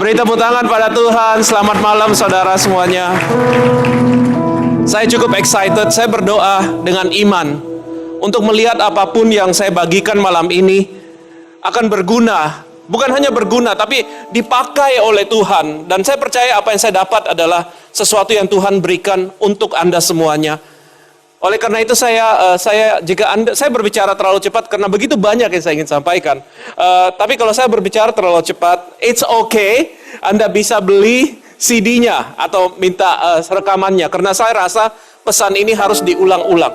Beri tepuk tangan pada Tuhan. Selamat malam saudara semuanya. Saya cukup excited, saya berdoa dengan iman untuk melihat apapun yang saya bagikan malam ini akan berguna. Bukan hanya berguna, tapi dipakai oleh Tuhan. Dan saya percaya apa yang saya dapat adalah sesuatu yang Tuhan berikan untuk Anda semuanya. Oleh karena itu saya berbicara terlalu cepat karena begitu banyak yang saya ingin sampaikan. Tapi kalau saya berbicara terlalu cepat, it's okay. Anda bisa beli CD-nya atau minta rekamannya. Karena saya rasa pesan ini harus diulang-ulang.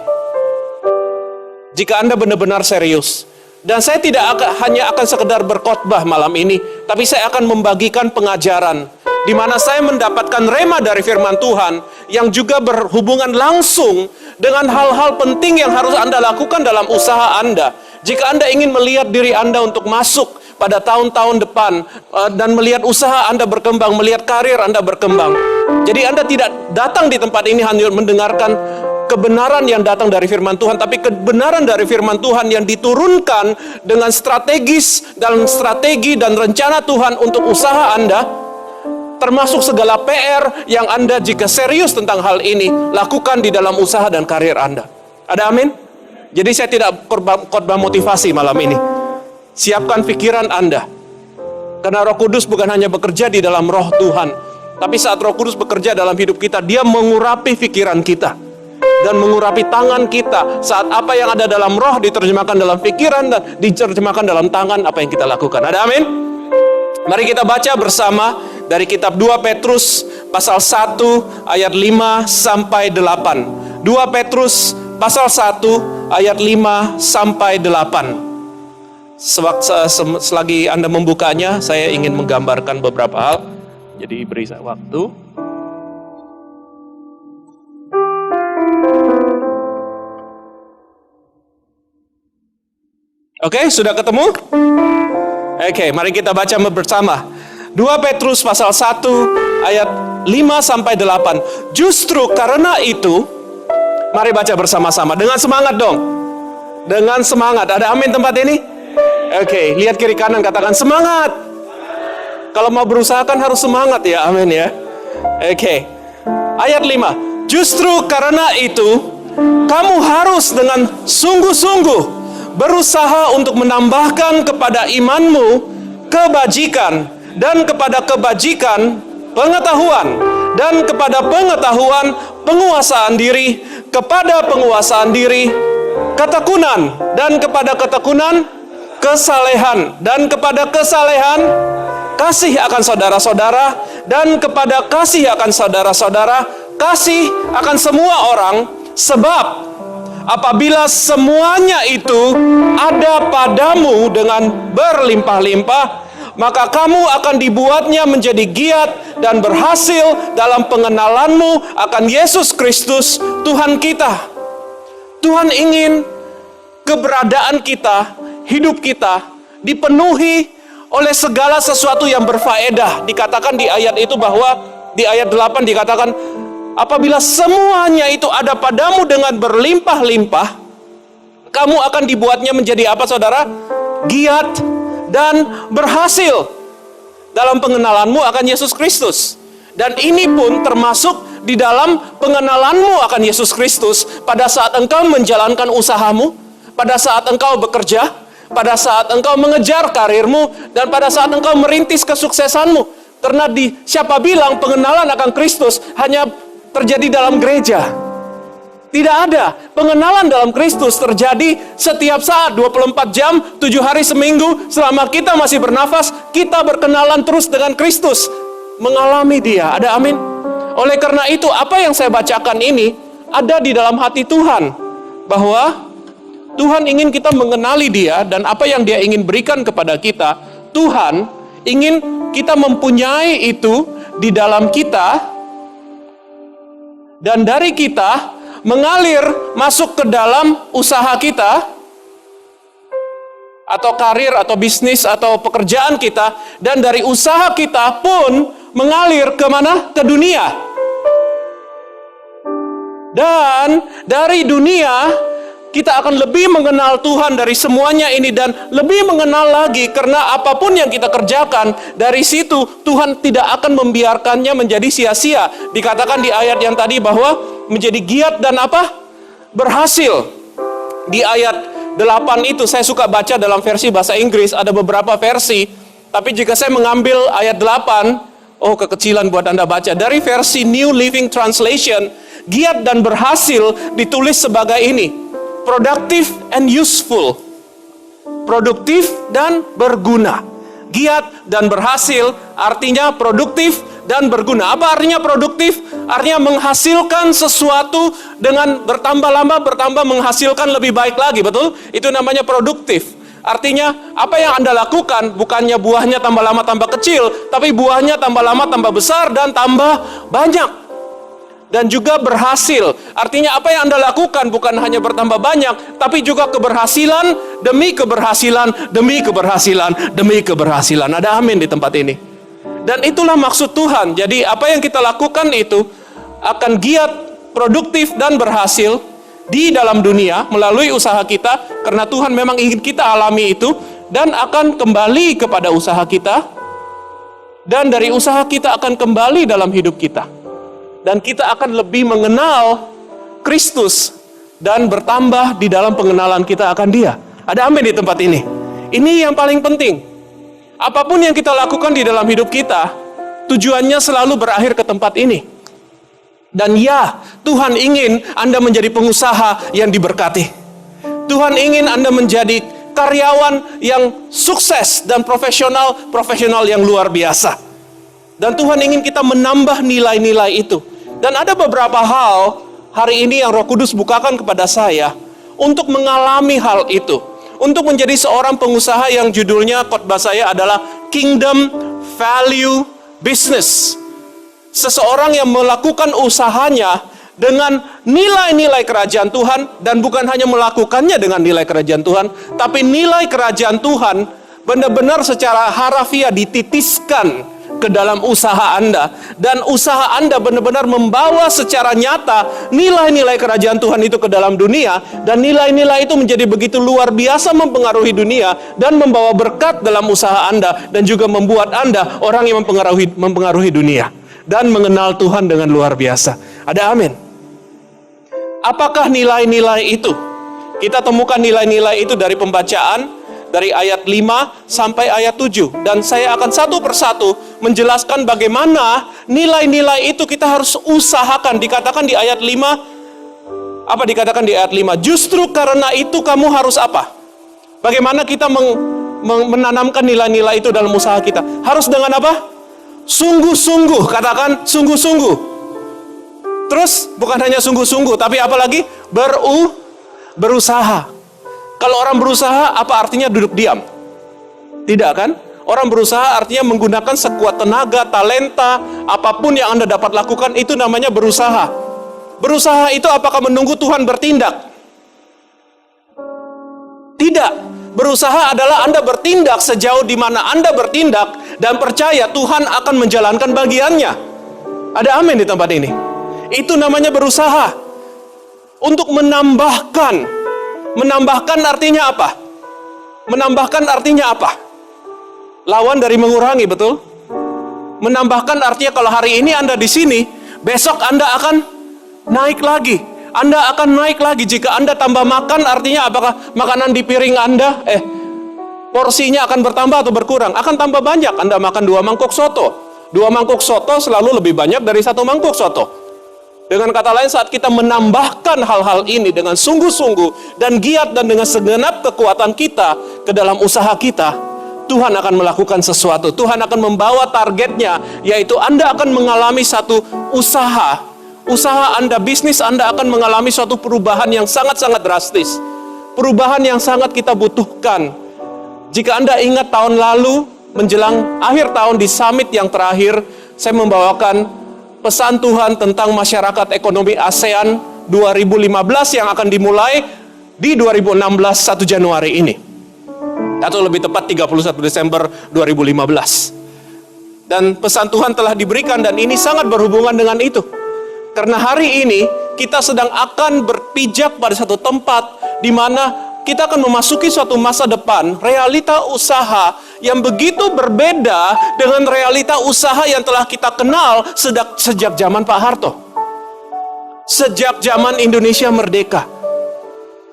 Jika Anda benar-benar serius. Dan saya tidak hanya akan sekedar berkhotbah malam ini, tapi saya akan membagikan pengajaran di mana saya mendapatkan rema dari firman Tuhan yang juga berhubungan langsung dengan hal-hal penting yang harus Anda lakukan dalam usaha Anda. Jika Anda ingin melihat diri Anda untuk masuk pada tahun-tahun depan dan melihat usaha Anda berkembang, melihat karir Anda berkembang. Jadi Anda tidak datang di tempat ini hanya mendengarkan kebenaran yang datang dari firman Tuhan, tapi kebenaran dari firman Tuhan yang diturunkan dengan strategis dalam strategi dan rencana Tuhan untuk usaha Anda, termasuk segala PR yang Anda jika serius tentang hal ini, lakukan di dalam usaha dan karir Anda. Ada amin? Jadi saya tidak khotbah motivasi malam ini. Siapkan pikiran Anda. Karena Roh Kudus bukan hanya bekerja di dalam roh Tuhan, tapi saat Roh Kudus bekerja dalam hidup kita, Dia mengurapi pikiran kita dan mengurapi tangan kita saat apa yang ada dalam roh diterjemahkan dalam pikiran dan diterjemahkan dalam tangan apa yang kita lakukan. Ada amin? Mari kita baca bersama dari kitab 2 Petrus pasal 1 ayat 5 sampai 8. 2 Petrus pasal 1 ayat 5 sampai 8. Selagi Anda membukanya, saya ingin menggambarkan beberapa hal. Jadi beri saya waktu. Oke, sudah ketemu? Oke, mari kita baca bersama. 2 Petrus pasal 1 ayat 5 sampai 8. Justru karena itu, mari baca bersama-sama dengan semangat dong. Dengan semangat. Ada amin tempat ini? Oke, lihat kiri kanan katakan semangat. Kalau mau berusaha kan harus semangat ya, amin ya. Oke. Ayat 5. Justru karena itu, kamu harus dengan sungguh-sungguh berusaha untuk menambahkan kepada imanmu kebajikan, dan kepada kebajikan pengetahuan, dan kepada pengetahuan penguasaan diri, kepada penguasaan diri ketekunan, dan kepada ketekunan kesalehan, dan kepada kesalehan kasih akan saudara-saudara, dan kepada kasih akan saudara-saudara kasih akan semua orang. Sebab apabila semuanya itu ada padamu dengan berlimpah-limpah, maka kamu akan dibuatnya menjadi giat dan berhasil dalam pengenalanmu akan Yesus Kristus Tuhan kita. Tuhan ingin keberadaan kita, hidup kita dipenuhi oleh segala sesuatu yang berfaedah. Dikatakan di ayat itu bahwa di ayat 8 dikatakan, apabila semuanya itu ada padamu dengan berlimpah-limpah, kamu akan dibuatnya menjadi apa saudara? Giat dan berhasil dalam pengenalanmu akan Yesus Kristus. Dan ini pun termasuk di dalam pengenalanmu akan Yesus Kristus pada saat engkau menjalankan usahamu, pada saat engkau bekerja, pada saat engkau mengejar karirmu, dan pada saat engkau merintis kesuksesanmu. Karena siapa bilang pengenalan akan Kristus hanya terjadi dalam gereja? Tidak ada. Pengenalan dalam Kristus terjadi setiap saat, 24 jam, 7 hari seminggu. Selama kita masih bernafas, kita berkenalan terus dengan Kristus. Mengalami Dia. Ada amin? Oleh karena itu, apa yang saya bacakan ini ada di dalam hati Tuhan. Bahwa Tuhan ingin kita mengenali Dia, dan apa yang Dia ingin berikan kepada kita, Tuhan ingin kita mempunyai itu di dalam kita, dan dari kita mengalir masuk ke dalam usaha kita, atau karir, atau bisnis, atau pekerjaan kita, dan dari usaha kita pun mengalir kemana? Ke dunia. Dan dari dunia Kita akan lebih mengenal Tuhan dari semuanya ini dan lebih mengenal lagi, karena apapun yang kita kerjakan dari situ Tuhan tidak akan membiarkannya menjadi sia-sia. Dikatakan di ayat yang tadi bahwa menjadi giat dan apa? Berhasil. Di ayat 8 itu saya suka baca dalam versi bahasa Inggris, ada beberapa versi, tapi jika saya mengambil ayat 8, kekecilan buat Anda baca, dari versi New Living Translation, giat dan berhasil ditulis sebagai ini: productive and useful. Produktif dan berguna. Giat dan berhasil artinya produktif dan berguna. Apa artinya produktif? Artinya menghasilkan sesuatu dengan bertambah lama, bertambah menghasilkan lebih baik lagi, betul? Itu namanya produktif. Artinya apa yang Anda lakukan bukannya buahnya tambah lama tambah kecil, tapi buahnya tambah lama tambah besar dan tambah banyak. Dan juga berhasil. Artinya apa yang Anda lakukan bukan hanya bertambah banyak, tapi juga keberhasilan demi keberhasilan, demi keberhasilan, demi keberhasilan. Ada amin di tempat ini. Dan itulah maksud Tuhan. Jadi apa yang kita lakukan itu akan giat, produktif, dan berhasil di dalam dunia melalui usaha kita, karena Tuhan memang ingin kita alami itu, dan akan kembali kepada usaha kita, dan dari usaha kita akan kembali dalam hidup kita. Dan kita akan lebih mengenal Kristus dan bertambah di dalam pengenalan kita akan Dia. Ada amin di tempat ini. Ini yang paling penting. Apapun yang kita lakukan di dalam hidup kita, tujuannya selalu berakhir ke tempat ini. Dan ya, Tuhan ingin Anda menjadi pengusaha yang diberkati. Tuhan ingin Anda menjadi karyawan yang sukses dan profesional yang luar biasa. Dan Tuhan ingin kita menambah nilai-nilai itu. Dan ada beberapa hal hari ini yang Roh Kudus bukakan kepada saya untuk mengalami hal itu. Untuk menjadi seorang pengusaha yang judulnya khotbah saya adalah Kingdom Value Business. Seseorang yang melakukan usahanya dengan nilai-nilai kerajaan Tuhan, dan bukan hanya melakukannya dengan nilai kerajaan Tuhan, tapi nilai kerajaan Tuhan benar-benar secara harafiah dititiskan ke dalam usaha Anda, dan usaha Anda benar-benar membawa secara nyata nilai-nilai kerajaan Tuhan itu ke dalam dunia, dan nilai-nilai itu menjadi begitu luar biasa mempengaruhi dunia dan membawa berkat dalam usaha Anda, dan juga membuat Anda orang yang mempengaruhi dunia dan mengenal Tuhan dengan luar biasa. Ada amin. Apakah nilai-nilai itu? Kita temukan nilai-nilai itu dari pembacaan dari ayat 5 sampai ayat 7. Dan saya akan satu persatu menjelaskan bagaimana nilai-nilai itu kita harus usahakan. Dikatakan di ayat 5, apa dikatakan di ayat 5? Justru karena itu kamu harus apa? Bagaimana kita menanamkan nilai-nilai itu dalam usaha kita? Harus dengan apa? Sungguh-sungguh, katakan sungguh-sungguh. Terus bukan hanya sungguh-sungguh, tapi apa lagi? Berusaha. Kalau orang berusaha, apa artinya duduk diam? Tidak kan? Orang berusaha artinya menggunakan sekuat tenaga, talenta, apapun yang Anda dapat lakukan, itu namanya berusaha. Berusaha itu apakah menunggu Tuhan bertindak? Tidak. Berusaha adalah Anda bertindak sejauh di mana Anda bertindak dan percaya Tuhan akan menjalankan bagiannya. Ada amin di tempat ini. Itu namanya berusaha. Untuk menambahkan. Menambahkan artinya apa? Menambahkan artinya apa? Lawan dari mengurangi, betul? Menambahkan artinya kalau hari ini Anda di sini, besok Anda akan naik lagi. Anda akan naik lagi. Jika Anda tambah makan, artinya apakah makanan di piring Anda, porsinya akan bertambah atau berkurang? Akan tambah banyak. Anda makan 2 mangkok soto. 2 mangkok soto selalu lebih banyak dari 1 mangkok soto. Dengan kata lain, saat kita menambahkan hal-hal ini dengan sungguh-sungguh dan giat dan dengan segenap kekuatan kita ke dalam usaha kita, Tuhan akan melakukan sesuatu. Tuhan akan membawa targetnya, yaitu Anda akan mengalami satu usaha. Usaha Anda, bisnis Anda akan mengalami suatu perubahan yang sangat-sangat drastis. Perubahan yang sangat kita butuhkan. Jika Anda ingat tahun lalu, menjelang akhir tahun di summit yang terakhir, saya membawakan pesan Tuhan tentang masyarakat ekonomi ASEAN 2015 yang akan dimulai di 2016 1 Januari ini. Atau lebih tepat 31 Desember 2015. Dan pesan Tuhan telah diberikan dan ini sangat berhubungan dengan itu. Karena hari ini kita sedang akan berpijak pada satu tempat di mana kita akan memasuki suatu masa depan, realita usaha yang begitu berbeda dengan realita usaha yang telah kita kenal sejak zaman Pak Harto. Sejak zaman Indonesia merdeka.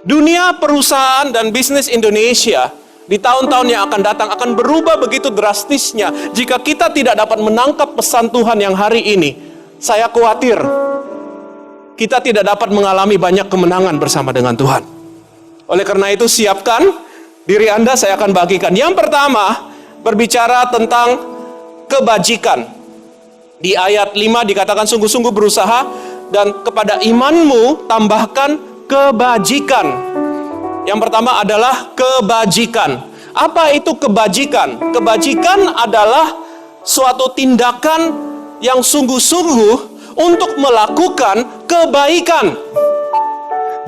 Dunia perusahaan dan bisnis Indonesia di tahun-tahun yang akan datang akan berubah begitu drastisnya jika kita tidak dapat menangkap pesan Tuhan yang hari ini. Saya khawatir kita tidak dapat mengalami banyak kemenangan bersama dengan Tuhan. Oleh karena itu siapkan diri Anda, saya akan bagikan. Yang pertama, berbicara tentang kebajikan. Di ayat 5 dikatakan sungguh-sungguh berusaha dan kepada imanmu tambahkan kebajikan. Yang pertama adalah kebajikan. Apa itu kebajikan? Kebajikan adalah suatu tindakan yang sungguh-sungguh untuk melakukan kebaikan.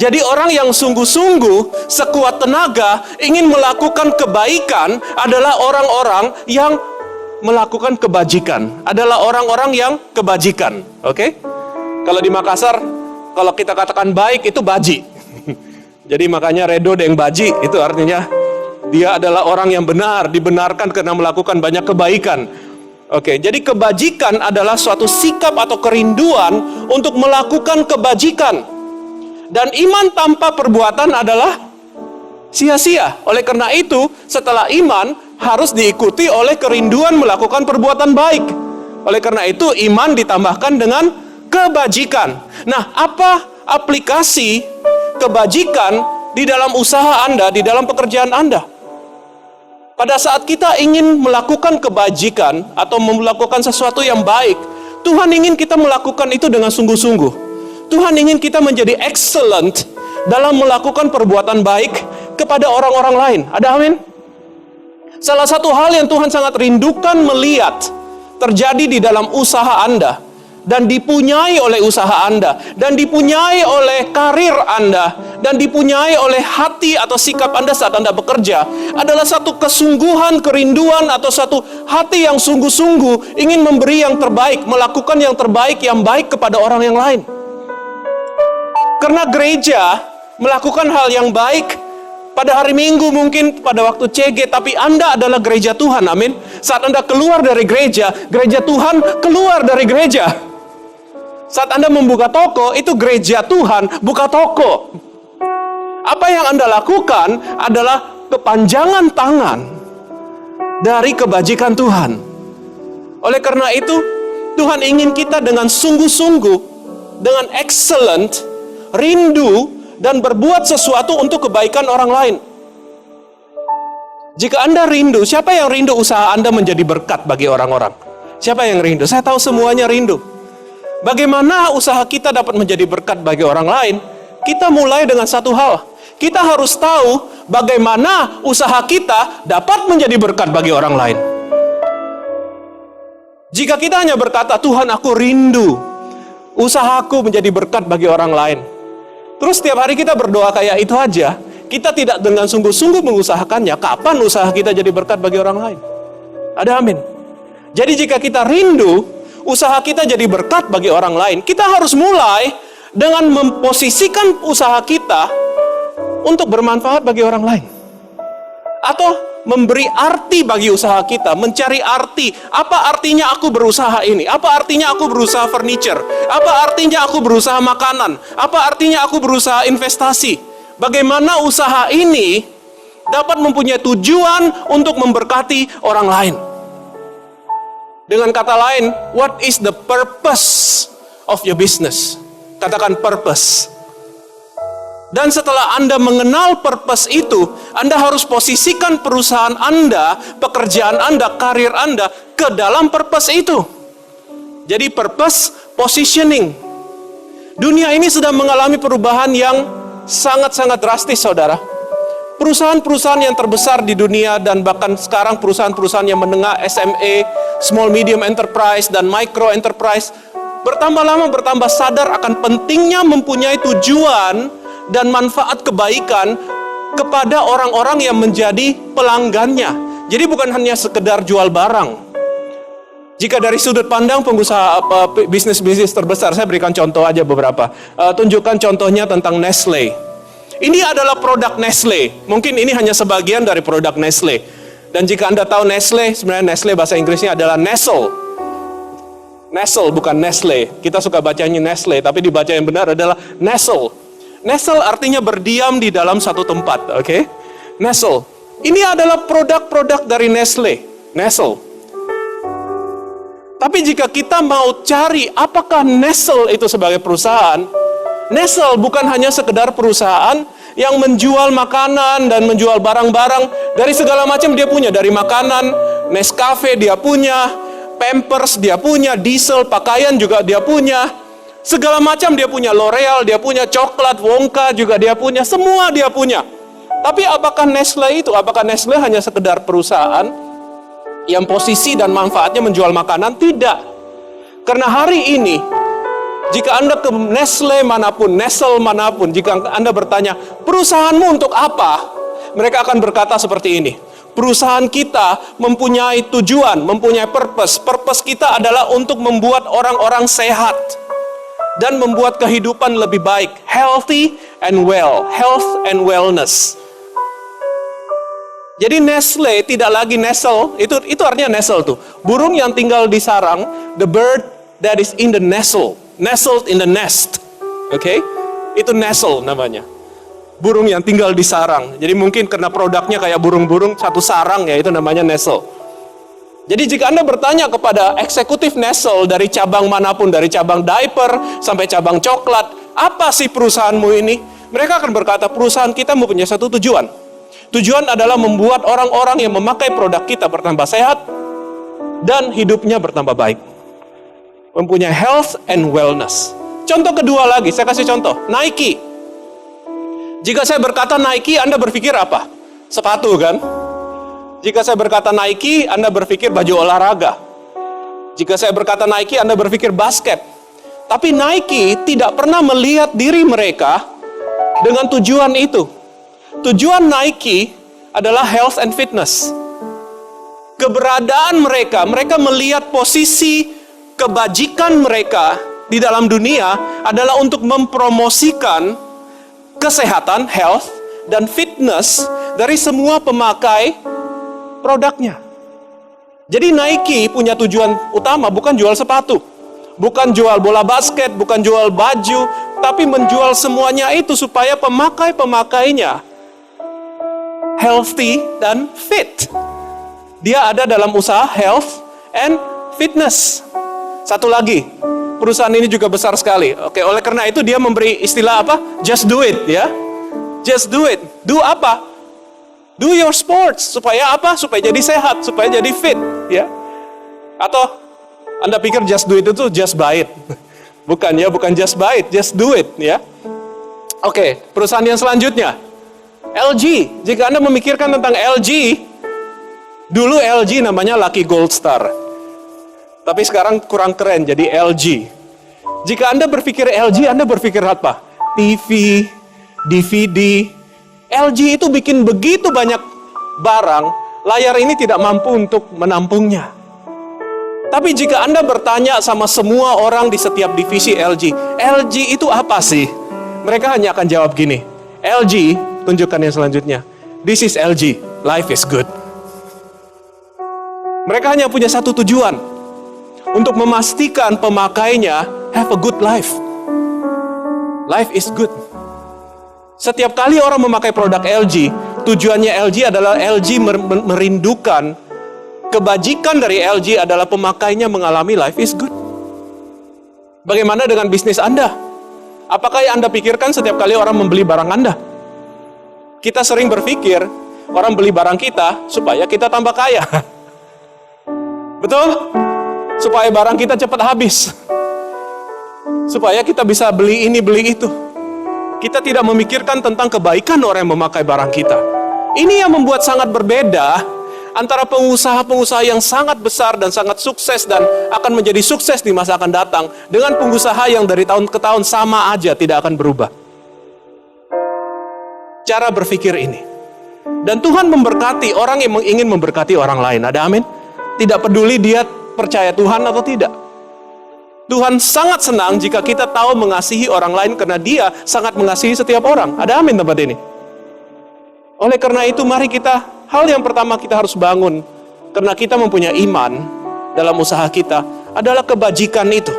Jadi orang yang sungguh-sungguh sekuat tenaga ingin melakukan kebaikan adalah orang-orang yang melakukan kebajikan. Adalah orang-orang yang kebajikan. Oke? Kalau di Makassar, kalau kita katakan baik itu baji. Jadi makanya Redo Deng Baji, itu artinya dia adalah orang yang benar, dibenarkan karena melakukan banyak kebaikan. Oke, jadi kebajikan adalah suatu sikap atau kerinduan untuk melakukan kebajikan. Dan iman tanpa perbuatan adalah sia-sia. Oleh karena itu, setelah iman harus diikuti oleh kerinduan melakukan perbuatan baik. Oleh karena itu, iman ditambahkan dengan kebajikan. Nah, apa aplikasi kebajikan di dalam usaha Anda, di dalam pekerjaan Anda? Pada saat kita ingin melakukan kebajikan atau melakukan sesuatu yang baik, Tuhan ingin kita melakukan itu dengan sungguh-sungguh. Tuhan ingin kita menjadi excellent dalam melakukan perbuatan baik kepada orang-orang lain. Ada amin? Salah satu hal yang Tuhan sangat rindukan melihat terjadi di dalam usaha Anda dan dipunyai oleh usaha Anda dan dipunyai oleh karir Anda dan dipunyai oleh hati atau sikap Anda saat Anda bekerja adalah satu kesungguhan, kerinduan atau satu hati yang sungguh-sungguh ingin memberi yang terbaik, melakukan yang terbaik, yang baik kepada orang yang lain. Karena gereja melakukan hal yang baik pada hari Minggu, mungkin pada waktu CG, tapi Anda adalah gereja Tuhan, amin. Saat Anda keluar dari gereja Tuhan keluar dari gereja. Saat Anda membuka toko, itu gereja Tuhan buka toko. Apa yang Anda lakukan adalah kepanjangan tangan dari kebajikan Tuhan. Oleh karena itu, Tuhan ingin kita dengan sungguh-sungguh, dengan excellent, rindu dan berbuat sesuatu untuk kebaikan orang lain. Jika Anda rindu, siapa yang rindu usaha Anda menjadi berkat bagi orang-orang? Siapa yang rindu? Saya tahu semuanya rindu. Bagaimana usaha kita dapat menjadi berkat bagi orang lain? Kita mulai dengan satu hal. Kita harus tahu bagaimana usaha kita dapat menjadi berkat bagi orang lain. Jika kita hanya berkata, Tuhan aku rindu usahaku menjadi berkat bagi orang lain. Terus setiap hari kita berdoa kayak itu aja, kita tidak dengan sungguh-sungguh mengusahakannya, kapan usaha kita jadi berkat bagi orang lain? Ada amin? Jadi jika kita rindu, usaha kita jadi berkat bagi orang lain, kita harus mulai dengan memposisikan usaha kita untuk bermanfaat bagi orang lain. Atau memberi arti bagi usaha kita, mencari arti. Apa artinya aku berusaha ini? Apa artinya aku berusaha furniture? Apa artinya aku berusaha makanan? Apa artinya aku berusaha investasi? Bagaimana usaha ini dapat mempunyai tujuan untuk memberkati orang lain? Dengan kata lain, what is the purpose of your business? Katakan purpose. Dan setelah Anda mengenal purpose itu, Anda harus posisikan perusahaan Anda, pekerjaan Anda, karir Anda ke dalam purpose itu. Jadi purpose positioning. Dunia ini sedang mengalami perubahan yang sangat-sangat drastis, saudara. Perusahaan-perusahaan yang terbesar di dunia dan bahkan sekarang perusahaan-perusahaan yang menengah, SME, small medium enterprise dan micro enterprise, bertambah lama bertambah sadar akan pentingnya mempunyai tujuan dan manfaat kebaikan kepada orang-orang yang menjadi pelanggannya. Jadi bukan hanya sekedar jual barang. Jika dari sudut pandang pengusaha bisnis-bisnis terbesar, saya berikan contoh aja beberapa. Tunjukkan contohnya tentang Nestle. Ini adalah produk Nestle. Mungkin ini hanya sebagian dari produk Nestle. Dan jika Anda tahu Nestle, sebenarnya Nestle bahasa Inggrisnya adalah Nestle. Nestle bukan Nestle. Kita suka bacanya Nestle, tapi dibaca yang benar adalah Nestle. Nestle artinya berdiam di dalam satu tempat, oke? Nestle. Ini adalah produk-produk dari Nestle. Nestle. Tapi jika kita mau cari apakah Nestle itu sebagai perusahaan, Nestle bukan hanya sekedar perusahaan yang menjual makanan dan menjual barang-barang dari segala macam dia punya. Dari makanan, Nescafe dia punya, Pampers dia punya, diesel, pakaian juga dia punya. Segala macam dia punya, L'Oreal dia punya, coklat, Wonka juga dia punya, semua dia punya. Tapi apakah Nestle hanya sekedar perusahaan yang posisi dan manfaatnya menjual makanan? Tidak. Karena hari ini, jika Anda ke Nestle manapun, jika Anda bertanya, perusahaanmu untuk apa? Mereka akan berkata seperti ini, perusahaan kita mempunyai tujuan, mempunyai purpose. Purpose kita adalah untuk membuat orang-orang sehat dan membuat kehidupan lebih baik. Healthy and well, health and wellness. Jadi Nestle tidak lagi nestle, itu artinya nestle tuh. Burung yang tinggal di sarang, the bird that is in the nestle, nestled in the nest. Oke? Itu nestle namanya. Burung yang tinggal di sarang. Jadi mungkin karena produknya kayak burung-burung satu sarang ya, itu namanya nestle. Jadi jika Anda bertanya kepada eksekutif Nestle dari cabang manapun, dari cabang diaper sampai cabang coklat, apa sih perusahaanmu ini? Mereka akan berkata, perusahaan kita mempunyai satu tujuan. Tujuan adalah membuat orang-orang yang memakai produk kita bertambah sehat dan hidupnya bertambah baik. Mempunyai health and wellness. Contoh kedua lagi, saya kasih contoh, Nike. Jika saya berkata Nike, Anda berpikir apa? Sepatu kan? Jika saya berkata Nike, Anda berpikir baju olahraga. Jika saya berkata Nike, Anda berpikir basket. Tapi Nike tidak pernah melihat diri mereka dengan tujuan itu. Tujuan Nike adalah health and fitness. Keberadaan mereka melihat posisi kebajikan mereka di dalam dunia adalah untuk mempromosikan kesehatan, health, dan fitness dari semua pemakai produknya. Jadi Nike punya tujuan utama bukan jual sepatu, bukan jual bola basket, bukan jual baju, tapi menjual semuanya itu supaya pemakai-pemakainya healthy dan fit. Dia ada dalam usaha health and fitness. Satu lagi, perusahaan ini juga besar sekali. Oke, oleh karena itu dia memberi istilah apa? Just do it, ya. Just do it. Do apa? Do your sports. Supaya apa? Supaya jadi sehat, supaya jadi fit, ya. Atau Anda pikir just do it itu just buy it. Bukan ya, bukan just buy it, just do it, ya. Oke, perusahaan yang selanjutnya. LG. Jika Anda memikirkan tentang LG, dulu LG namanya Lucky Gold Star. Tapi sekarang kurang keren jadi LG. Jika Anda berpikir LG, Anda berpikir apa? TV, DVD. LG itu bikin begitu banyak barang, layar ini tidak mampu untuk menampungnya. Tapi jika Anda bertanya sama semua orang di setiap divisi LG, LG itu apa sih? Mereka hanya akan jawab gini, LG, tunjukkan yang selanjutnya. This is LG, life is good. Mereka hanya punya satu tujuan, untuk memastikan pemakainya have a good life. Life is good. Setiap kali orang memakai produk LG, tujuannya LG adalah LG merindukan kebajikan dari LG adalah pemakainya mengalami life is good. Bagaimana dengan bisnis Anda? Apakah yang Anda pikirkan setiap kali orang membeli barang Anda? Kita sering berpikir, orang beli barang kita supaya kita tambah kaya. Betul? Supaya barang kita cepat habis. Supaya kita bisa beli ini, beli itu. Kita tidak memikirkan tentang kebaikan orang yang memakai barang kita. Ini yang membuat sangat berbeda antara pengusaha-pengusaha yang sangat besar dan sangat sukses dan akan menjadi sukses di masa akan datang dengan pengusaha yang dari tahun ke tahun sama aja, tidak akan berubah. Cara berpikir ini. Dan Tuhan memberkati orang yang ingin memberkati orang lain. Ada amin? Tidak peduli dia percaya Tuhan atau tidak. Tuhan sangat senang jika kita tahu mengasihi orang lain karena Dia sangat mengasihi setiap orang. Ada amin tempat ini. Oleh karena itu mari kita, hal yang pertama kita harus bangun, karena kita mempunyai iman dalam usaha kita, adalah kebajikan itu.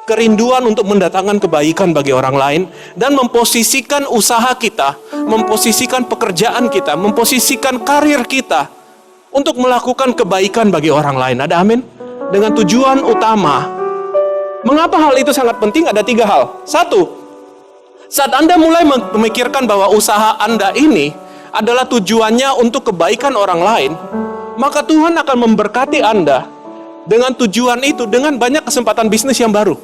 Kerinduan untuk mendatangkan kebaikan bagi orang lain, dan memposisikan usaha kita, memposisikan pekerjaan kita, memposisikan karir kita, untuk melakukan kebaikan bagi orang lain. Ada amin? Dengan tujuan utama. Mengapa hal itu sangat penting? Ada 3 hal. 1, saat Anda mulai memikirkan bahwa usaha Anda ini adalah tujuannya untuk kebaikan orang lain, maka Tuhan akan memberkati Anda dengan tujuan itu, dengan banyak kesempatan bisnis yang baru.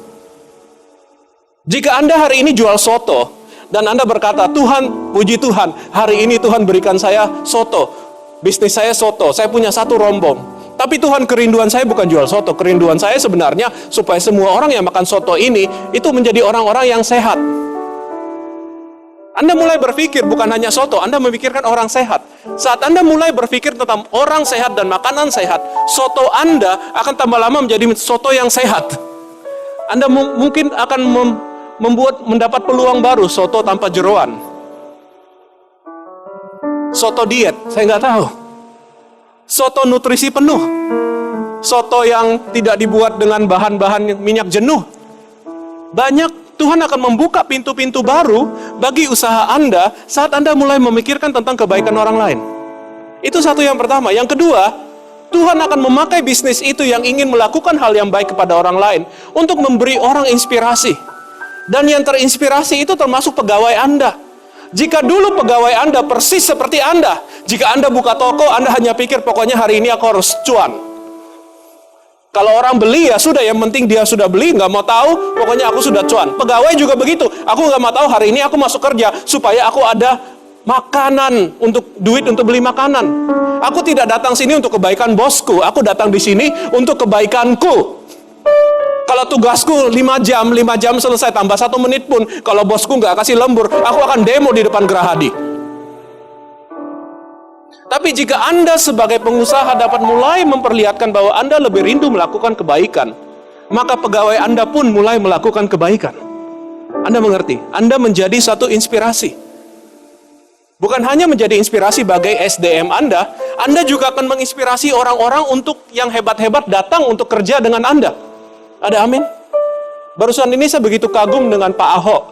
Jika Anda hari ini jual soto, dan Anda berkata, Tuhan, puji Tuhan, hari ini Tuhan berikan saya soto, bisnis saya soto, saya punya 1 rombong. Tapi Tuhan, kerinduan saya bukan jual soto, kerinduan saya sebenarnya supaya semua orang yang makan soto ini, itu menjadi orang-orang yang sehat. Anda mulai berpikir bukan hanya soto, Anda memikirkan orang sehat. Saat Anda mulai berpikir tentang orang sehat dan makanan sehat, soto Anda akan tambah lama menjadi soto yang sehat. Anda mungkin akan mendapat peluang baru, soto tanpa jeroan. Soto diet, saya nggak tahu. Soto nutrisi penuh. Soto yang tidak dibuat dengan bahan-bahan minyak jenuh. Banyak. Tuhan akan membuka pintu-pintu baru bagi usaha Anda saat Anda mulai memikirkan tentang kebaikan orang lain. Itu satu yang pertama. Yang kedua, Tuhan akan memakai bisnis itu yang ingin melakukan hal yang baik kepada orang lain untuk memberi orang inspirasi. Dan yang terinspirasi itu termasuk pegawai Anda. Jika dulu pegawai Anda persis seperti Anda, jika Anda buka toko, Anda hanya pikir pokoknya hari ini aku harus cuan. Kalau orang beli ya sudah, yang penting dia sudah beli, nggak mau tahu, pokoknya aku sudah cuan. Pegawai juga begitu, aku nggak mau tahu hari ini aku masuk kerja supaya aku ada makanan, untuk duit untuk beli makanan. Aku tidak datang sini untuk kebaikan bosku, aku datang di sini untuk kebaikanku. Kalau tugasku 5 jam selesai, tambah 1 menit pun, kalau bosku nggak kasih lembur, aku akan demo di depan Gerahadi. Tapi jika Anda sebagai pengusaha dapat mulai memperlihatkan bahwa Anda lebih rindu melakukan kebaikan, maka pegawai Anda pun mulai melakukan kebaikan. Anda mengerti? Anda menjadi satu inspirasi. Bukan hanya menjadi inspirasi bagi SDM Anda juga akan menginspirasi orang-orang untuk yang hebat-hebat datang untuk kerja dengan Anda. Ada amin? Barusan ini saya begitu kagum dengan Pak Ahok.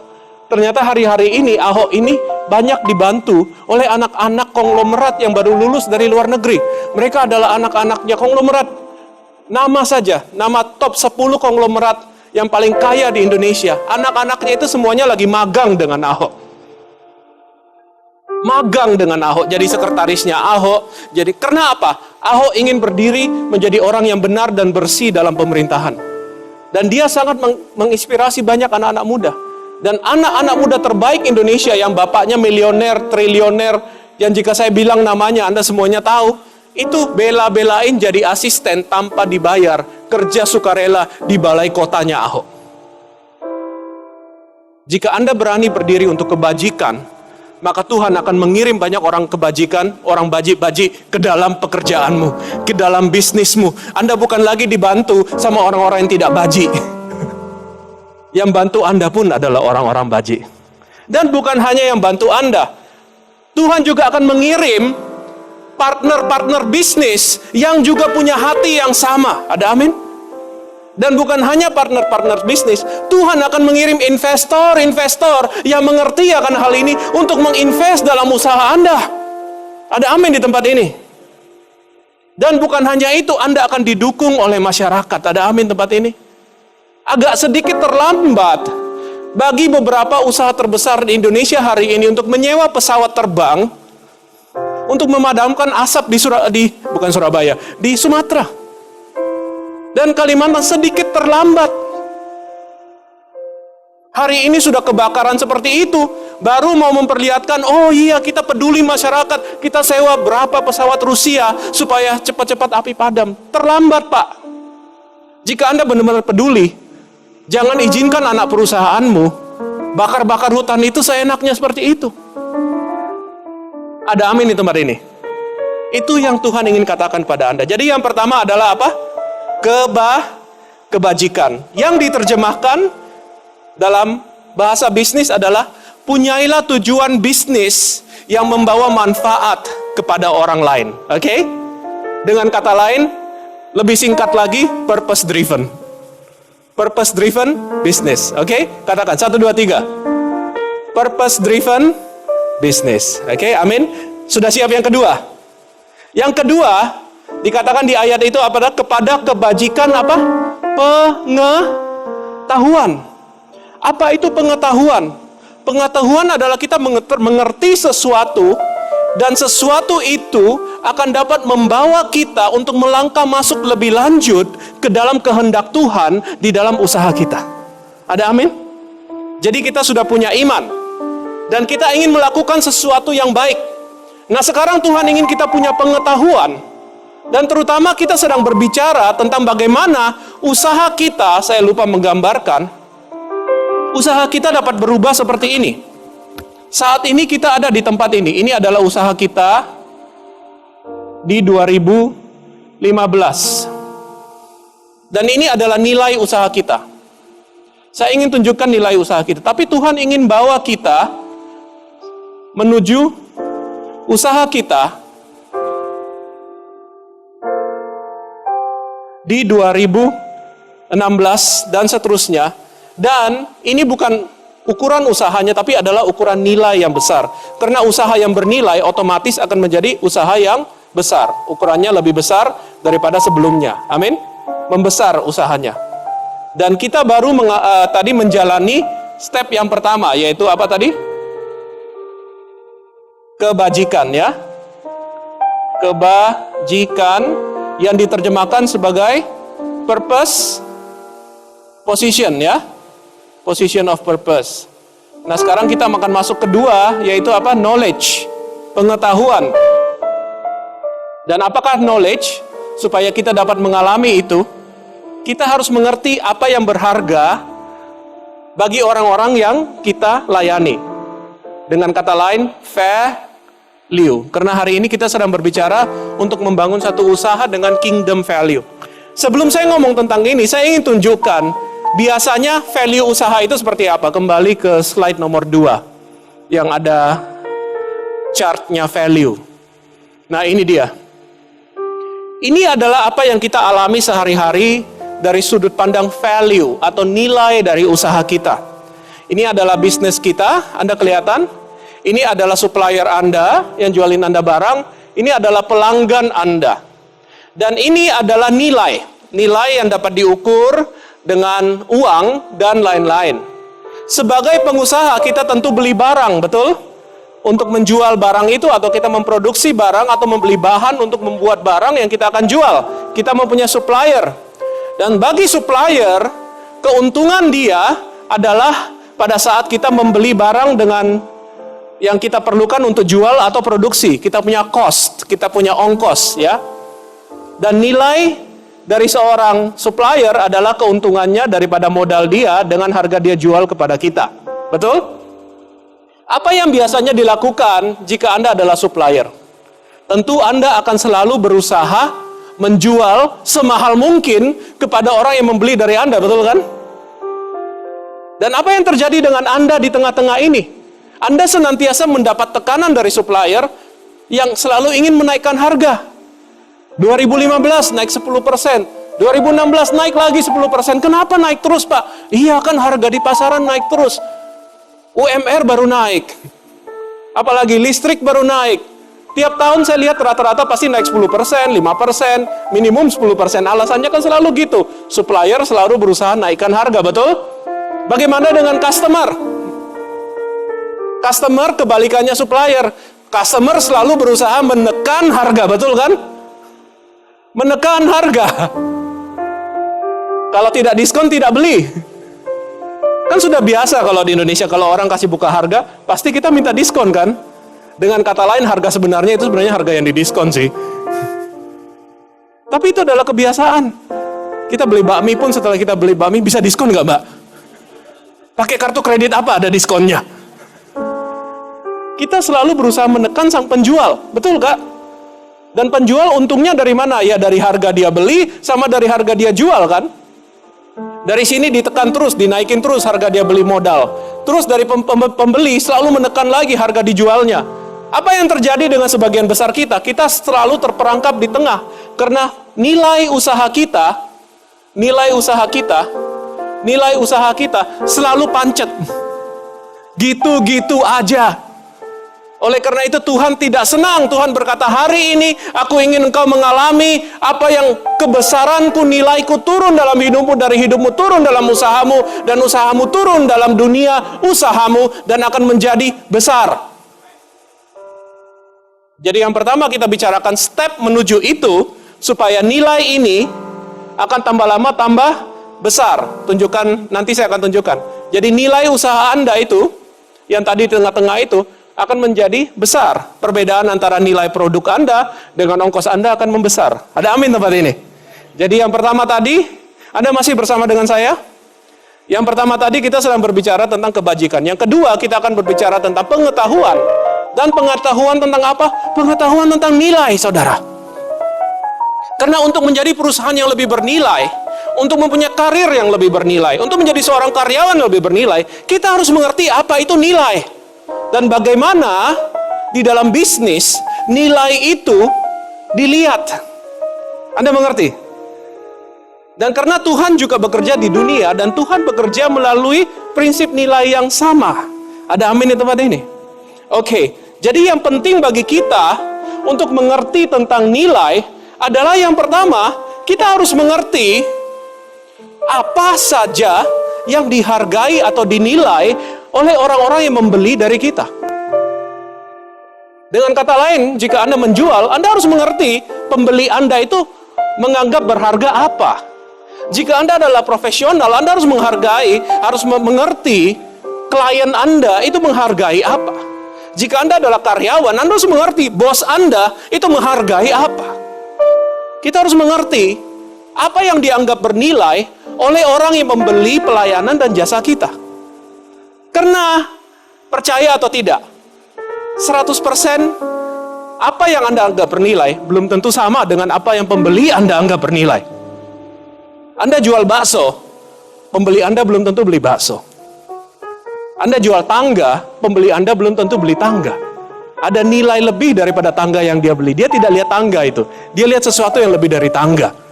Ternyata hari-hari ini Ahok ini banyak dibantu oleh anak-anak konglomerat yang baru lulus dari luar negeri. Mereka adalah anak-anaknya konglomerat. Nama saja, nama top 10 konglomerat yang paling kaya di Indonesia. Anak-anaknya itu semuanya lagi magang dengan Ahok. Magang dengan Ahok, jadi sekretarisnya Ahok. Jadi karena apa? Ahok ingin berdiri menjadi orang yang benar dan bersih dalam pemerintahan. Dan dia sangat menginspirasi banyak anak-anak muda. Dan anak-anak muda terbaik Indonesia yang bapaknya milioner, triliuner, yang jika saya bilang namanya Anda semuanya tahu, itu bela-belain jadi asisten tanpa dibayar, kerja sukarela di balai kotanya Ahok. Jika Anda berani berdiri untuk kebajikan, maka Tuhan akan mengirim banyak orang kebajikan, orang baji-baji ke dalam pekerjaanmu, ke dalam bisnismu. Anda bukan lagi dibantu sama orang-orang yang tidak baji. Yang bantu Anda pun adalah orang-orang baji. Dan bukan hanya yang bantu Anda, Tuhan juga akan mengirim partner-partner bisnis yang juga punya hati yang sama. Ada amin? Dan bukan hanya partner-partner bisnis, Tuhan akan mengirim investor-investor yang mengerti akan hal ini untuk menginvest dalam usaha Anda. Ada amin di tempat ini? Dan bukan hanya itu, Anda akan didukung oleh masyarakat. Ada amin tempat ini? Agak sedikit terlambat bagi beberapa usaha terbesar di Indonesia hari ini untuk menyewa pesawat terbang untuk memadamkan asap di Sumatera dan Kalimantan. Sedikit terlambat. Hari ini sudah kebakaran seperti itu, baru mau memperlihatkan, oh iya kita peduli masyarakat, kita sewa berapa pesawat Rusia supaya cepat-cepat api padam. Terlambat, Pak. Jika Anda benar-benar peduli, jangan izinkan anak perusahaanmu bakar-bakar hutan itu seenaknya seperti itu. Ada amin di tempat ini. Itu yang Tuhan ingin katakan pada Anda. Jadi yang pertama adalah apa? kebajikan. Yang diterjemahkan dalam bahasa bisnis adalah punyailah tujuan bisnis yang membawa manfaat kepada orang lain. Oke? Dengan kata lain, lebih singkat lagi, purpose driven. Purpose driven business. Oke? Katakan 1 2 3. Purpose driven business. Oke, amin. Sudah siap yang kedua? Yang kedua, dikatakan di ayat itu apa? Kepada kebajikan apa? Pengetahuan. Apa itu pengetahuan? Pengetahuan adalah kita mengerti sesuatu, dan sesuatu itu akan dapat membawa kita untuk melangkah masuk lebih lanjut ke dalam kehendak Tuhan di dalam usaha kita. Ada amin? Jadi kita sudah punya iman, dan kita ingin melakukan sesuatu yang baik. Nah, sekarang Tuhan ingin kita punya pengetahuan. Dan terutama kita sedang berbicara tentang bagaimana usaha kita, saya lupa menggambarkan, usaha kita dapat berubah seperti ini. Saat ini kita ada di tempat ini. Ini adalah usaha kita di 2015. Dan ini adalah nilai usaha kita. Saya ingin tunjukkan nilai usaha kita. Tapi Tuhan ingin bawa kita menuju usaha kita di 2016 dan seterusnya. Dan ini bukan ukuran usahanya, tapi adalah ukuran nilai yang besar. Karena usaha yang bernilai otomatis akan menjadi usaha yang besar. Ukurannya lebih besar daripada sebelumnya. Amin. Membesar usahanya. Dan kita baru tadi menjalani step yang pertama, yaitu apa tadi? Kebajikan, ya. Kebajikan yang diterjemahkan sebagai purpose position, ya. Position of purpose. Nah, sekarang kita akan masuk kedua, yaitu apa? Knowledge, pengetahuan. Dan apakah knowledge? Supaya kita dapat mengalami itu, kita harus mengerti apa yang berharga bagi orang-orang yang kita layani. Dengan kata lain, value. Karena hari ini kita sedang berbicara untuk membangun satu usaha dengan kingdom value. Sebelum saya ngomong tentang ini, saya ingin tunjukkan biasanya value usaha itu seperti apa. Kembali ke slide nomor 2 yang ada chartnya value. Nah, ini dia. Ini adalah apa yang kita alami sehari-hari dari sudut pandang value atau nilai dari usaha kita. Ini adalah bisnis kita, Anda kelihatan. Ini adalah supplier Anda yang jualin Anda barang. Ini adalah pelanggan Anda. Dan ini adalah nilai. Nilai yang dapat diukur dengan uang dan lain-lain. Sebagai pengusaha kita tentu beli barang, betul? Untuk menjual barang itu, atau kita memproduksi barang atau membeli bahan untuk membuat barang yang kita akan jual. Kita mempunyai supplier. Dan bagi supplier, keuntungan dia adalah pada saat kita membeli barang dengan yang kita perlukan untuk jual atau produksi. Kita punya cost, kita punya ongkos, ya. Dan nilai dari seorang supplier adalah keuntungannya daripada modal dia dengan harga dia jual kepada kita. Betul? Apa yang biasanya dilakukan jika Anda adalah supplier? Tentu Anda akan selalu berusaha menjual semahal mungkin kepada orang yang membeli dari Anda, betul kan? Dan apa yang terjadi dengan Anda di tengah-tengah ini? Anda senantiasa mendapat tekanan dari supplier yang selalu ingin menaikkan harga. 2015 naik 10%, 2016 naik lagi 10%. Kenapa naik terus, Pak? Iya kan harga di pasaran naik terus. UMR baru naik. Apalagi listrik baru naik. Tiap tahun saya lihat rata-rata pasti naik 10%, 5%, minimum 10%. Alasannya kan selalu gitu. Supplier selalu berusaha naikkan harga, betul? Bagaimana dengan customer? Customer kebalikannya supplier. Customer selalu berusaha menekan harga, betul kan? Menekan harga. Kalau tidak diskon, tidak beli. Kan sudah biasa kalau di Indonesia, kalau orang kasih buka harga, pasti kita minta diskon kan? Dengan kata lain, harga sebenarnya itu sebenarnya harga yang didiskon sih. Tapi itu adalah kebiasaan. Kita beli bakmi pun setelah kita beli bakmi, bisa diskon nggak, Mbak? Pakai kartu kredit apa ada diskonnya? Kita selalu berusaha menekan sang penjual, betul Kak? Dan penjual untungnya dari mana? Ya dari harga dia beli sama dari harga dia jual kan? Dari sini ditekan terus, dinaikin terus harga dia beli modal. Terus dari pembeli selalu menekan lagi harga dijualnya. Apa yang terjadi dengan sebagian besar kita? Kita selalu terperangkap di tengah. Karena nilai usaha kita selalu pancet. Gitu-gitu aja. Oleh karena itu Tuhan tidak senang. Tuhan berkata, hari ini aku ingin engkau mengalami apa yang kebesaranku, nilaiku turun dalam hidupmu, dari hidupmu turun dalam usahamu, dan usahamu turun dalam dunia usahamu, dan akan menjadi besar. Jadi yang pertama kita bicarakan step menuju itu, supaya nilai ini akan tambah lama tambah besar. Nanti saya akan tunjukkan. Jadi nilai usaha Anda itu, yang tadi di tengah-tengah itu, akan menjadi besar. Perbedaan antara nilai produk Anda dengan ongkos Anda akan membesar. Ada amin tempat ini? Jadi yang pertama tadi, Anda masih bersama dengan saya? Yang pertama tadi kita sedang berbicara tentang kebajikan. Yang kedua kita akan berbicara tentang pengetahuan. Dan pengetahuan tentang apa? Pengetahuan tentang nilai, saudara. Karena untuk menjadi perusahaan yang lebih bernilai, untuk mempunyai karir yang lebih bernilai, untuk menjadi seorang karyawan yang lebih bernilai, kita harus mengerti apa itu nilai. Dan bagaimana di dalam bisnis nilai itu dilihat. Anda mengerti? Dan karena Tuhan juga bekerja di dunia, dan Tuhan bekerja melalui prinsip nilai yang sama. Ada amin di tempat ini? Oke, jadi yang penting bagi kita untuk mengerti tentang nilai adalah yang pertama, kita harus mengerti apa saja yang dihargai atau dinilai oleh orang-orang yang membeli dari kita. Dengan kata lain, jika Anda menjual, Anda harus mengerti pembeli Anda itu menganggap berharga apa. Jika Anda adalah profesional, Anda harus mengerti klien Anda itu menghargai apa. Jika Anda adalah karyawan, Anda harus mengerti bos Anda itu menghargai apa. Kita harus mengerti apa yang dianggap bernilai oleh orang yang membeli pelayanan dan jasa kita. Karena percaya atau tidak, 100% apa yang Anda anggap bernilai belum tentu sama dengan apa yang pembeli Anda anggap bernilai. Anda jual bakso, pembeli Anda belum tentu beli bakso. Anda jual tangga, pembeli Anda belum tentu beli tangga. Ada nilai lebih daripada tangga yang dia beli. Dia tidak lihat tangga itu, dia lihat sesuatu yang lebih dari tangga.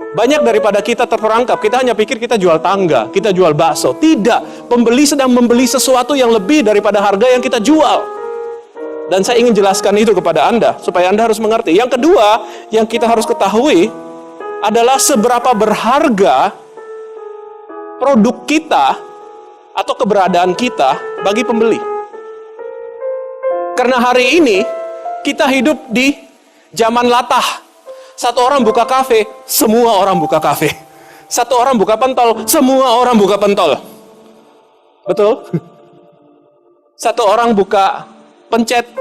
Banyak daripada kita terperangkap, kita hanya pikir kita jual tangga, kita jual bakso. Tidak, pembeli sedang membeli sesuatu yang lebih daripada harga yang kita jual. Dan saya ingin jelaskan itu kepada Anda, supaya Anda harus mengerti. Yang kedua, yang kita harus ketahui adalah seberapa berharga produk kita atau keberadaan kita bagi pembeli. Karena hari ini, kita hidup di zaman latah. Satu orang buka kafe, semua orang buka kafe. Satu orang buka pentol, semua orang buka pentol. Betul? Satu orang buka penyet,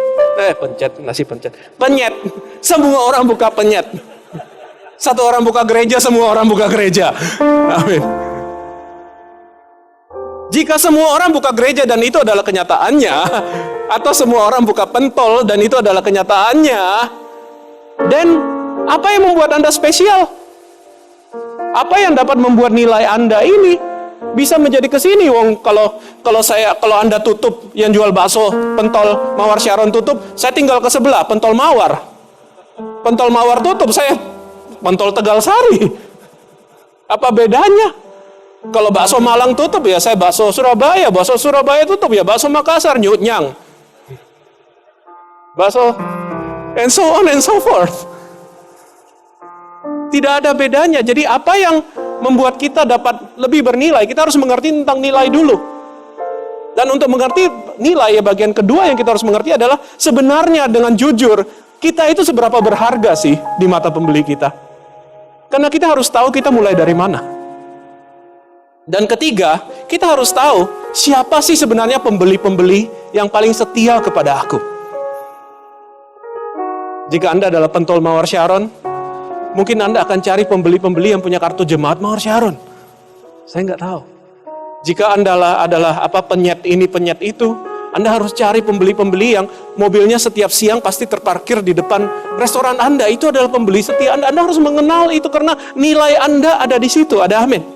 semua orang buka penyet. Satu orang buka gereja, semua orang buka gereja. Amin. Jika semua orang buka gereja dan itu adalah kenyataannya, atau semua orang buka pentol dan itu adalah kenyataannya, dan apa yang membuat Anda spesial? Apa yang dapat membuat nilai Anda ini bisa menjadi kesini? Wong, kalau Anda tutup, yang jual bakso pentol Mawar Sharon tutup, saya tinggal ke sebelah pentol Mawar. Pentol Mawar tutup, saya pentol Tegal Sari. Apa bedanya? Kalau bakso Malang tutup, ya saya bakso Surabaya. Bakso Surabaya tutup, ya bakso Makassar, Nyut Nyang. Bakso and so on and so forth. Tidak ada bedanya. Jadi apa yang membuat kita dapat lebih bernilai, kita harus mengerti tentang nilai dulu. Dan untuk mengerti nilai, ya bagian kedua yang kita harus mengerti adalah sebenarnya dengan jujur, kita itu seberapa berharga sih di mata pembeli kita. Karena kita harus tahu kita mulai dari mana. Dan ketiga, kita harus tahu siapa sih sebenarnya pembeli-pembeli yang paling setia kepada aku. Jika Anda adalah pentol Mawar Sharon, mungkin Anda akan cari pembeli-pembeli yang punya kartu jemaat Mawar Sharon. Saya nggak tahu. Jika Anda adalah penyet ini, penyet itu, Anda harus cari pembeli-pembeli yang mobilnya setiap siang pasti terparkir di depan restoran Anda. Itu adalah pembeli setia Anda. Anda harus mengenal itu karena nilai Anda ada di situ. Ada amin.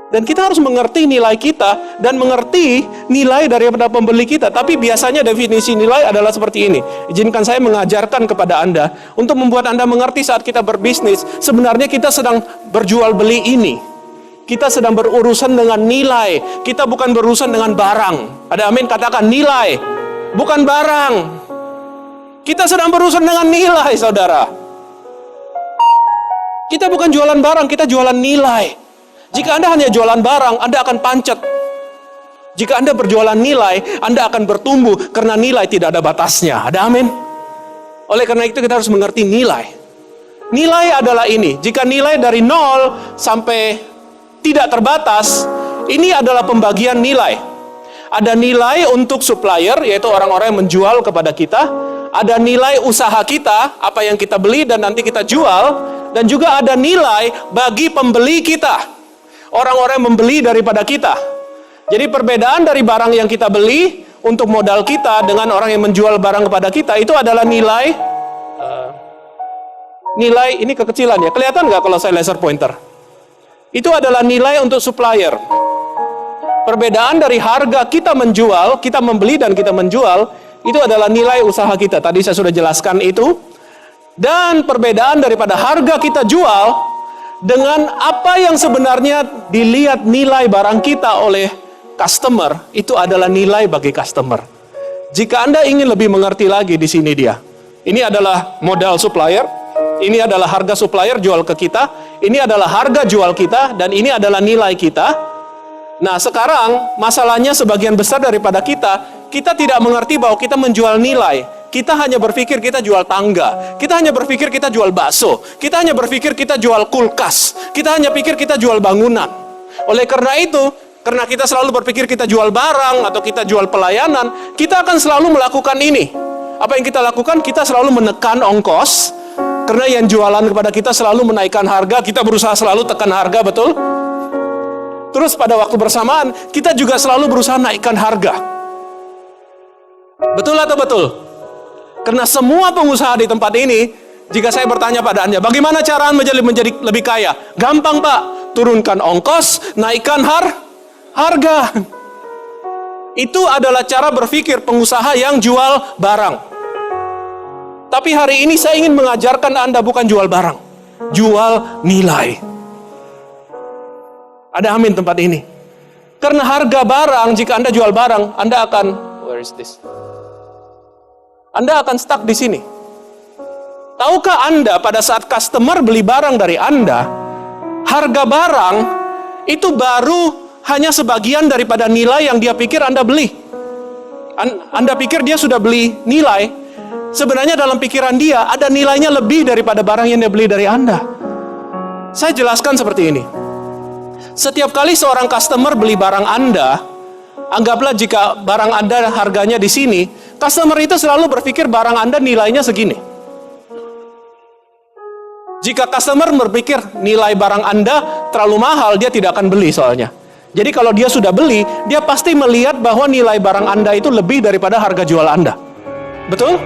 Dan kita harus mengerti nilai kita dan mengerti nilai daripada pembeli kita. Tapi biasanya definisi nilai adalah seperti ini. Izinkan saya mengajarkan kepada Anda untuk membuat Anda mengerti saat kita berbisnis. Sebenarnya kita sedang berjual beli ini. Kita sedang berurusan dengan nilai. Kita bukan berurusan dengan barang. Ada amin, katakan nilai. Bukan barang. Kita sedang berurusan dengan nilai, saudara. Kita bukan jualan barang, kita jualan nilai. Jika Anda hanya jualan barang, Anda akan pancet. Jika Anda berjualan nilai, Anda akan bertumbuh karena nilai tidak ada batasnya. Ada amin? Oleh karena itu kita harus mengerti nilai. Nilai adalah ini. Jika nilai dari 0 sampai tidak terbatas, ini adalah pembagian nilai. Ada nilai untuk supplier, yaitu orang-orang yang menjual kepada kita. Ada nilai usaha kita, apa yang kita beli dan nanti kita jual. Dan juga ada nilai bagi pembeli kita. Orang-orang yang membeli daripada kita. Jadi perbedaan dari barang yang kita beli untuk modal kita dengan orang yang menjual barang kepada kita, itu adalah nilai. Nilai, ini kekecilan ya. Kelihatan nggak kalau saya laser pointer? Itu adalah nilai untuk supplier. Perbedaan dari harga kita menjual, kita membeli dan kita menjual, itu adalah nilai usaha kita. Tadi saya sudah jelaskan itu. Dan perbedaan daripada harga kita jual dengan apa yang sebenarnya dilihat nilai barang kita oleh customer, itu adalah nilai bagi customer. Jika Anda ingin lebih mengerti lagi di sini dia. Ini adalah modal supplier, ini adalah harga supplier jual ke kita, ini adalah harga jual kita, dan ini adalah nilai kita. Nah, sekarang masalahnya sebagian besar daripada kita tidak mengerti bahwa kita menjual nilai. Kita hanya berpikir kita jual tangga. Kita hanya berpikir kita jual bakso. Kita hanya berpikir kita jual kulkas. Kita hanya pikir kita jual bangunan. Oleh karena itu, karena kita selalu berpikir kita jual barang atau kita jual pelayanan, kita akan selalu melakukan ini. Apa yang kita lakukan? Kita selalu menekan ongkos. Karena yang jualan kepada kita selalu menaikkan harga, kita berusaha selalu tekan harga, betul? Terus pada waktu bersamaan, kita juga selalu berusaha naikkan harga. Betul atau betul? Karena semua pengusaha di tempat ini, jika saya bertanya pada Anda, bagaimana cara menjadi lebih kaya? Gampang, Pak. Turunkan ongkos, naikkan harga. Itu adalah cara berpikir pengusaha yang jual barang. Tapi hari ini saya ingin mengajarkan Anda bukan jual barang, jual nilai. Ada amin tempat ini. Karena harga barang, jika Anda jual barang, Anda akan, where is this? Anda akan stuck di sini. Tahukah Anda pada saat customer beli barang dari Anda, harga barang itu baru hanya sebagian daripada nilai yang dia pikir Anda beli. Anda pikir dia sudah beli nilai, sebenarnya dalam pikiran dia ada nilainya lebih daripada barang yang dia beli dari Anda. Saya jelaskan seperti ini. Setiap kali seorang customer beli barang Anda, anggaplah jika barang Anda harganya di sini, customer itu selalu berpikir barang Anda nilainya segini. Jika customer berpikir nilai barang Anda terlalu mahal, dia tidak akan beli soalnya. Jadi kalau dia sudah beli, dia pasti melihat bahwa nilai barang Anda itu lebih daripada harga jual Anda. Betul?